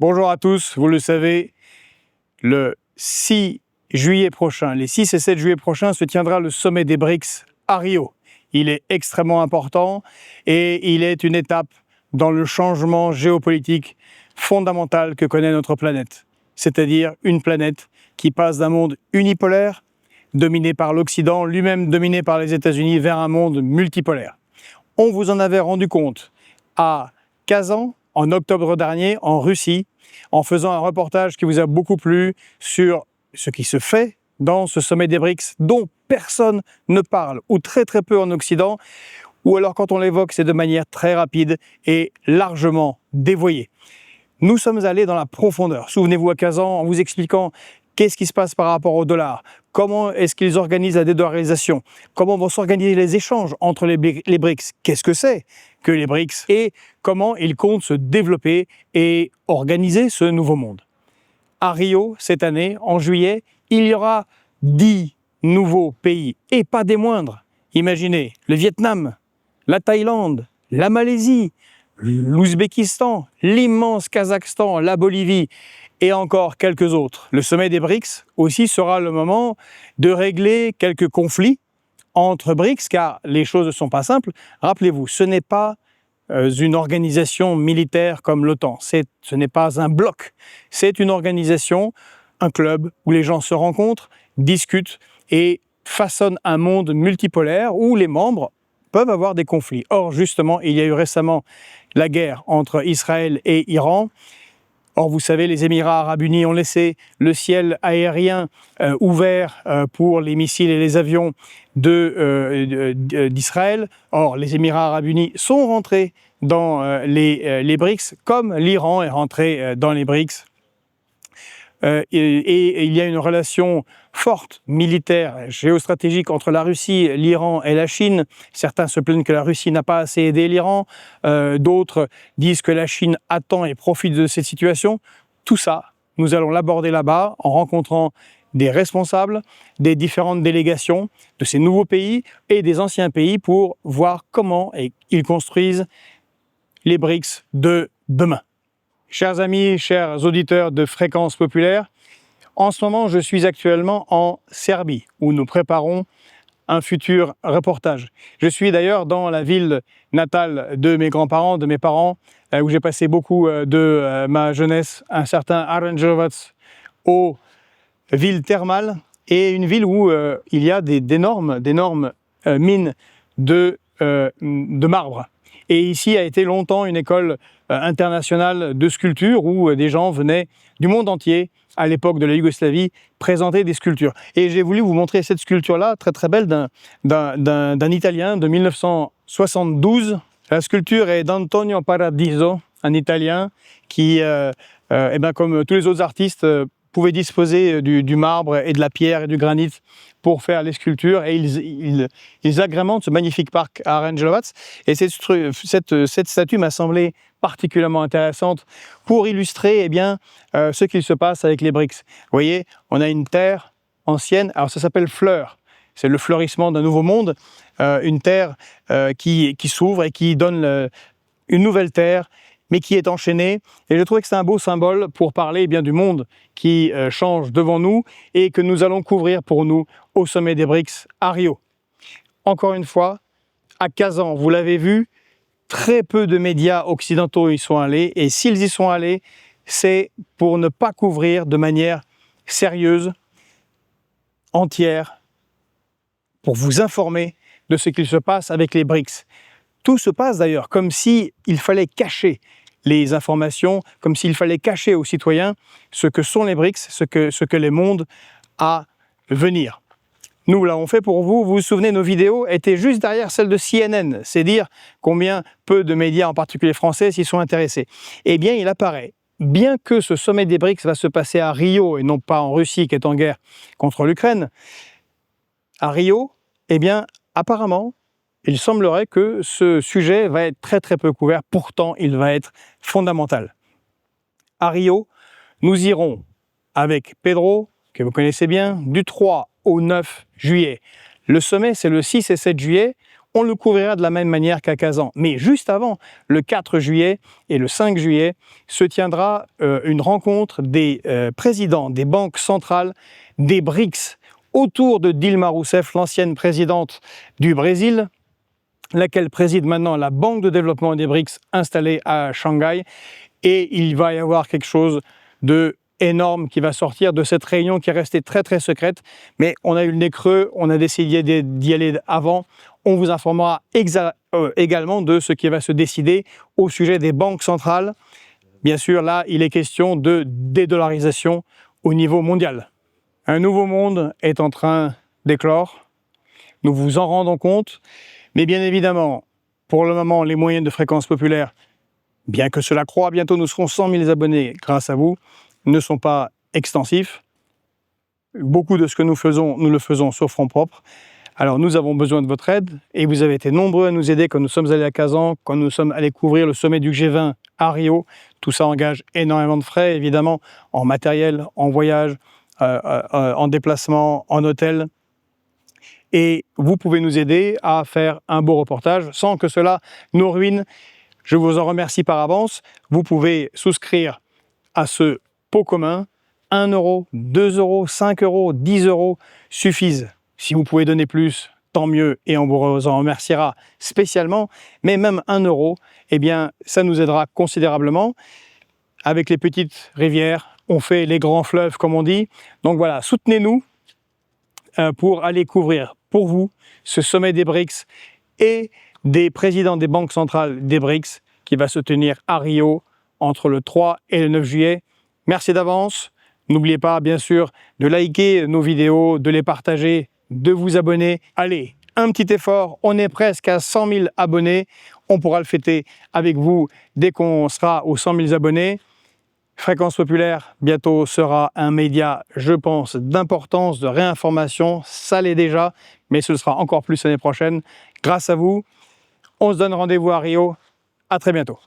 Bonjour à tous, vous le savez, le 6 juillet prochain, les 6 et 7 juillet prochains, se tiendra le sommet des BRICS à Rio. Il est extrêmement important et il est une étape dans le changement géopolitique fondamental que connaît notre planète. C'est-à-dire une planète qui passe d'un monde unipolaire, dominé par l'Occident, lui-même dominé par les États-Unis, vers un monde multipolaire. On vous en avait rendu compte à Kazan, en octobre dernier, en Russie, en faisant un reportage qui vous a beaucoup plu sur ce qui se fait dans ce sommet des BRICS, dont personne ne parle, ou très très peu en Occident, ou alors quand on l'évoque, c'est de manière très rapide et largement dévoyée. Nous sommes allés dans la profondeur. Souvenez-vous à Kazan, en vous expliquant qu'est-ce qui se passe par rapport au dollar, comment est-ce qu'ils organisent la dédollarisation, comment vont s'organiser les échanges entre les BRICS, qu'est-ce que c'est que les BRICS et comment ils comptent se développer et organiser ce nouveau monde. À Rio, cette année, en juillet, il y aura 10 nouveaux pays, et pas des moindres. Imaginez le Vietnam, la Thaïlande, la Malaisie, l'Ouzbékistan, l'immense Kazakhstan, la Bolivie et encore quelques autres. Le sommet des BRICS aussi sera le moment de régler quelques conflits entre BRICS, car les choses ne sont pas simples. Rappelez-vous, ce n'est pas une organisation militaire comme l'OTAN, ce n'est pas un bloc, c'est une organisation, un club où les gens se rencontrent, discutent et façonnent un monde multipolaire où les membres peuvent avoir des conflits. Or, justement, il y a eu récemment la guerre entre Israël et Iran. Or, vous savez, les Émirats arabes unis ont laissé le ciel aérien ouvert pour les missiles et les avions d'Israël. Or, les Émirats arabes unis sont rentrés dans les BRICS, comme l'Iran est rentré dans les BRICS. Et il y a une relation forte, militaire, géostratégique entre la Russie, l'Iran et la Chine. Certains se plaignent que la Russie n'a pas assez aidé l'Iran, d'autres disent que la Chine attend et profite de cette situation. Tout ça, nous allons l'aborder là-bas en rencontrant des responsables des différentes délégations de ces nouveaux pays et des anciens pays pour voir comment ils construisent les BRICS de demain. Chers amis, chers auditeurs de Fréquences Populaires, en ce moment, je suis actuellement en Serbie, où nous préparons un futur reportage. Je suis d'ailleurs dans la ville natale de mes grands-parents, de mes parents, où j'ai passé beaucoup de ma jeunesse, un certain Aranđelovac, aux villes thermales, et une ville où il y a d'énormes mines de marbre. Et ici a été longtemps une école internationale de sculpture où des gens venaient du monde entier, à l'époque de la Yougoslavie, présenter des sculptures. Et j'ai voulu vous montrer cette sculpture-là, très très belle, d'un Italien de 1972. La sculpture est d'Antonio Paradiso, un Italien qui, comme tous les autres artistes, pouvait disposer du marbre et de la pierre et du granit pour faire les sculptures, et ils agrémentent ce magnifique parc à Aranđelovac. Et cette statue m'a semblé particulièrement intéressante pour illustrer ce qu'il se passe avec les BRICS. Vous voyez, on a une terre ancienne, alors ça s'appelle fleur, c'est le fleurissement d'un nouveau monde, une terre qui s'ouvre et qui donne une nouvelle terre, mais qui est enchaînée. Et je trouvais que c'est un beau symbole pour parler du monde qui change devant nous et que nous allons couvrir pour nous au sommet des BRICS à Rio. Encore une fois, à Kazan, vous l'avez vu, très peu de médias occidentaux y sont allés, et s'ils y sont allés, c'est pour ne pas couvrir de manière sérieuse, entière, pour vous informer de ce qu'il se passe avec les BRICS. Tout se passe d'ailleurs comme s'il fallait cacher les informations, comme s'il fallait cacher aux citoyens ce que sont les BRICS, ce que les mondes à venir. Nous l'avons fait pour vous. Vous vous souvenez, nos vidéos étaient juste derrière celles de CNN. C'est dire combien peu de médias, en particulier français, s'y sont intéressés. Eh bien, il apparaît, bien que ce sommet des BRICS va se passer à Rio et non pas en Russie qui est en guerre contre l'Ukraine, à Rio, apparemment, il semblerait que ce sujet va être très très peu couvert. Pourtant, il va être fondamental. À Rio, nous irons avec Pedro, que vous connaissez bien, du 3 au 9 juillet. Le sommet, c'est le 6 et 7 juillet. on le couvrira de la même manière qu'à Kazan. Mais juste avant, le 4 juillet et le 5 juillet, se tiendra une rencontre des présidents des banques centrales des BRICS autour de Dilma Rousseff, l'ancienne présidente du Brésil, laquelle préside maintenant la Banque de développement des BRICS installée à Shanghai. Et il va y avoir quelque chose de énorme qui va sortir de cette réunion qui est restée très très secrète. Mais on a eu le nez creux, on a décidé d'y aller avant. On vous informera également de ce qui va se décider au sujet des banques centrales. Bien sûr, là, il est question de dédollarisation au niveau mondial. Un nouveau monde est en train d'éclore. Nous vous en rendons compte. Mais bien évidemment, pour le moment, les moyens de Fréquence Populaire, bien que cela croît, bientôt nous serons 100 000 abonnés grâce à vous, ne sont pas extensifs. Beaucoup de ce que nous faisons, nous le faisons sur fonds propres. Alors nous avons besoin de votre aide et vous avez été nombreux à nous aider quand nous sommes allés à Kazan, quand nous sommes allés couvrir le sommet du G20 à Rio. Tout ça engage énormément de frais, évidemment, en matériel, en voyage, en déplacement, en hôtel. Et vous pouvez nous aider à faire un beau reportage sans que cela nous ruine. Je vous en remercie par avance. Vous pouvez souscrire à ce pot commun. 1 €, 2 €, 5 €, 10 € suffisent. Si vous pouvez donner plus, tant mieux, et on vous en remerciera spécialement. Mais même 1 €, eh bien, ça nous aidera considérablement. Avec les petites rivières, on fait les grands fleuves, comme on dit. Donc voilà, soutenez-nous pour aller couvrir pour vous ce sommet des BRICS et des présidents des banques centrales des BRICS qui va se tenir à Rio entre le 3 et le 9 juillet. Merci d'avance. N'oubliez pas, bien sûr, de liker nos vidéos, de les partager, de vous abonner. Allez, un petit effort, on est presque à 100 000 abonnés. On pourra le fêter avec vous dès qu'on sera aux 100 000 abonnés. Fréquence Populaire, bientôt, sera un média, je pense, d'importance, de réinformation. Ça l'est déjà, mais ce sera encore plus l'année prochaine. Grâce à vous, on se donne rendez-vous à Rio. À très bientôt.